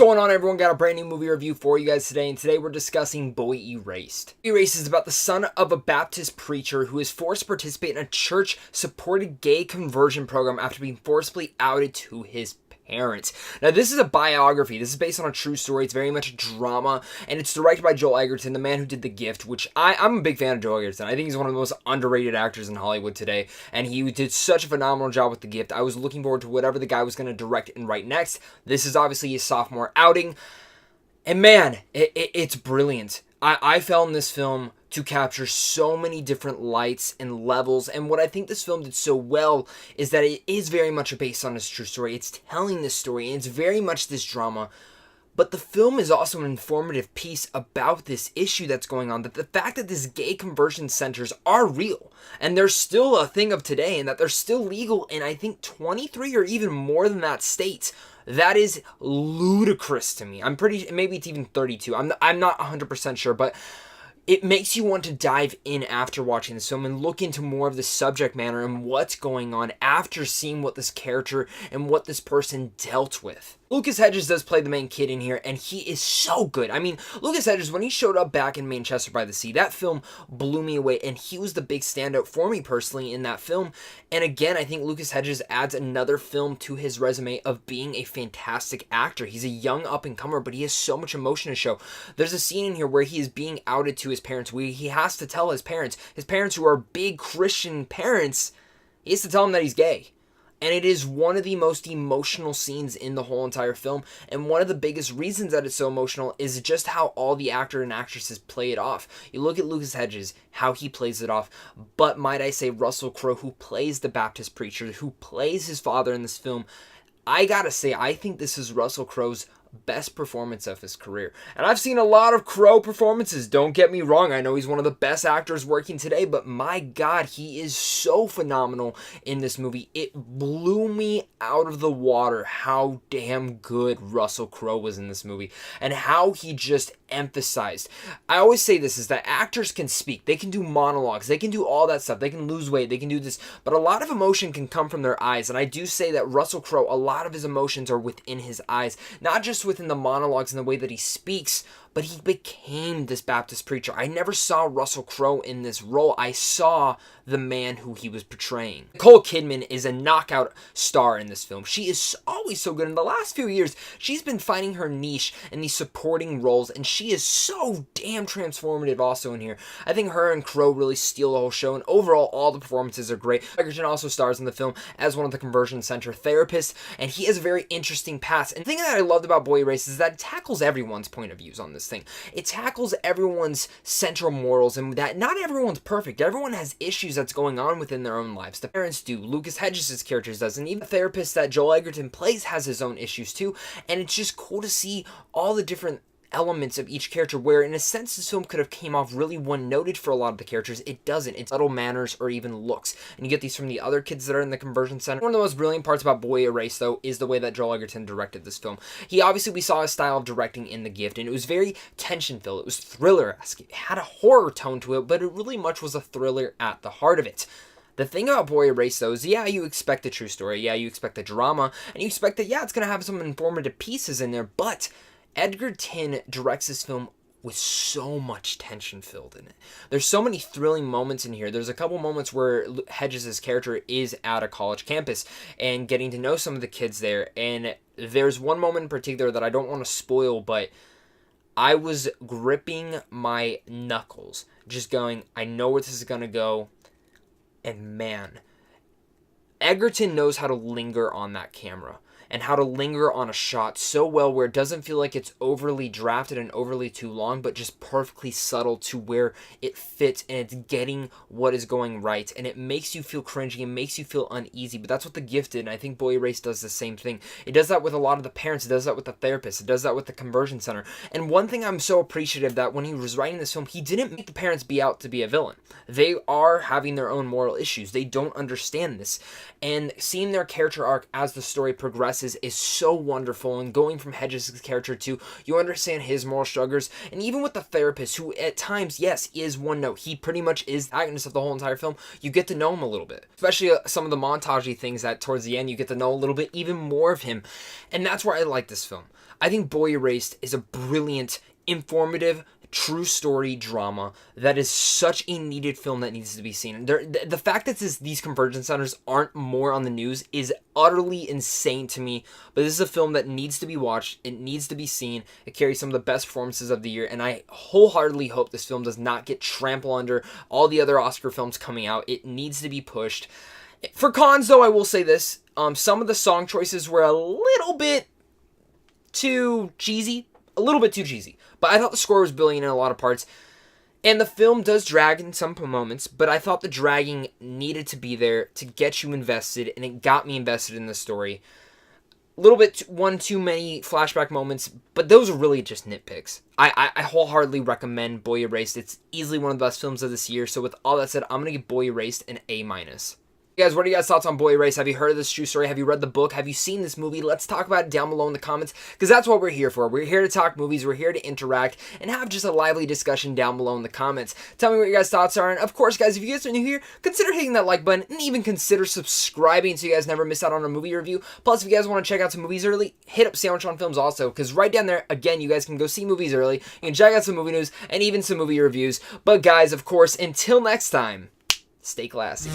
going on, everyone? Got a brand new movie review for you guys today, and today we're discussing Boy Erased. Boy Erased is about the son of a Baptist preacher who is forced to participate in a church-supported gay conversion program after being forcibly outed to his parents. Now, this is a biography. This is based on a true story. It's very much a drama, and it's directed by Joel Edgerton, the man who did The Gift, which I'm a big fan of Joel Edgerton. I think he's one of the most underrated actors in Hollywood today, and he did such a phenomenal job with The Gift. I was looking forward to whatever the guy was going to direct and write next. This is obviously his sophomore outing, and man, it's brilliant. I fell in this film to capture so many different lights and levels, and what I think this film did so well is that it is very much based on his true story. It's telling this story, and it's very much this drama, but the film is also an informative piece about this issue that's going on, that the fact that these gay conversion centers are real, and they're still a thing of today, and that they're still legal in, I think, 23 or even more than that states. That is ludicrous to me. I'm pretty, maybe it's even 32. I'm not 100% sure, but it makes you want to dive in after watching this film and look into more of the subject matter and what's going on after seeing what this character and what this person dealt with. Lucas Hedges does play the main kid in here, and he is so good. I mean, Lucas Hedges, when he showed up back in Manchester by the Sea, that film blew me away, and he was the big standout for me personally in that film. And again, I think Lucas Hedges adds another film to his resume of being a fantastic actor. He's a young up-and-comer, but he has so much emotion to show. There's a scene in here where he is being outed to his parents, where he has to tell his parents who are big Christian parents, he has to tell them that he's gay. And it is one of the most emotional scenes in the whole entire film. And one of the biggest reasons that it's so emotional is just how all the actor and actresses play it off. You look at Lucas Hedges, how he plays it off. But might I say Russell Crowe, who plays the Baptist preacher, who plays his father in this film. I gotta say, I think this is Russell Crowe's best performance of his career. And I've seen a lot of Crowe performances, don't get me wrong. I know he's one of the best actors working today, but my God, he is so phenomenal in this movie. It blew me out of the water how damn good Russell Crowe was in this movie, and how he just emphasized. I always say this, is that actors can speak, they can do monologues, they can do all that stuff, they can lose weight, they can do this, but a lot of emotion can come from their eyes. And I do say that Russell Crowe, a lot of his emotions are within his eyes, not just within the monologues and the way that he speaks, but he became this Baptist preacher. I never saw Russell Crowe in this role. I saw the man who he was portraying. Nicole Kidman is a knockout star in this film. She is always so good. In the last few years, she's been finding her niche in these supporting roles, and she is so damn transformative also in here. I think her and Crowe really steal the whole show, and overall, all the performances are great. Edgerton also stars in the film as one of the conversion center therapists, and he has a very interesting past. And the thing that I loved about Boy Erased is that it tackles everyone's point of views on this thing. It tackles everyone's central morals, and that not everyone's perfect. Everyone has issues that's going on within their own lives. The parents do. Lucas Hedges' character does, and even the therapist that Joel Edgerton plays has his own issues too. And it's just cool to see all the different elements of each character, where in a sense this film could have came off really one-noted for a lot of the characters. It doesn't. It's subtle manners or even looks, and you get these from the other kids that are in the conversion center. One of the most brilliant parts about Boy Erased, though, is the way that Joel Edgerton directed this film. We saw his style of directing in The Gift, and it was very tension-filled. It was thriller-esque. It had a horror tone to it, but it really much was a thriller at the heart of it. The thing about Boy Erased, though, is yeah, you expect the true story, yeah, you expect the drama, and you expect that, yeah, it's going to have some informative pieces in there, but Edgerton directs this film with so much tension filled in it. There's so many thrilling moments in here. There's a couple moments where Hedges' character is at a college campus and getting to know some of the kids there, and there's one moment in particular that I don't want to spoil, but I was gripping my knuckles, just going, I know where this is going to go, and man, Edgerton knows how to linger on that camera, and how to linger on a shot so well where it doesn't feel like it's overly drafted and overly too long, but just perfectly subtle to where it fits, and it's getting what is going right, and it makes you feel cringy, and makes you feel uneasy. But that's what The Gift did, and I think Boy Erased does the same thing. It does that with a lot of the parents, it does that with the therapists, it does that with the conversion center. And one thing I'm so appreciative that when he was writing this film, he didn't make the parents be out to be a villain. They are having their own moral issues. They don't understand this. And seeing their character arc as the story progresses performances is so wonderful, and going from Hedges' character to, you understand his moral struggles, and even with the therapist, who at times, yes, is one note, he pretty much is the antagonist of the whole entire film, you get to know him a little bit. Especially some of the montagey things that towards the end, you get to know a little bit even more of him, and that's where I like this film. I think Boy Erased is a brilliant, informative, true story drama that is such a needed film that needs to be seen. The fact that these conversion centers aren't more on the news is utterly insane to me, but this is a film that needs to be watched. It needs to be seen. It carries some of the best performances of the year, and I wholeheartedly hope this film does not get trampled under all the other Oscar films coming out. It needs to be pushed. For cons, though, I will say this. Some of the song choices were a little bit too cheesy. A little bit too cheesy. But I thought the score was brilliant in a lot of parts. And the film does drag in some moments, but I thought the dragging needed to be there to get you invested, and it got me invested in the story. A little bit, one too many flashback moments, but those are really just nitpicks. I wholeheartedly recommend Boy Erased. It's easily one of the best films of this year, so with all that said, I'm going to give Boy Erased an A-. Guys, what are you guys' thoughts on Boy Erased? Have you heard of this true story? Have you read the book? Have you seen this movie? Let's talk about it down below in the comments, because that's what we're here for. We're here to talk movies, we're here to interact, and have just a lively discussion down below in the comments. Tell me what your guys' thoughts are, and of course, guys, if you guys are new here, consider hitting that like button, and even consider subscribing so you guys never miss out on a movie review. Plus, if you guys want to check out some movies early, hit up Sandwich on Films also, because right down there, again, you guys can go see movies early, you can check out some movie news, and even some movie reviews. But guys, of course, until next time, stay classy.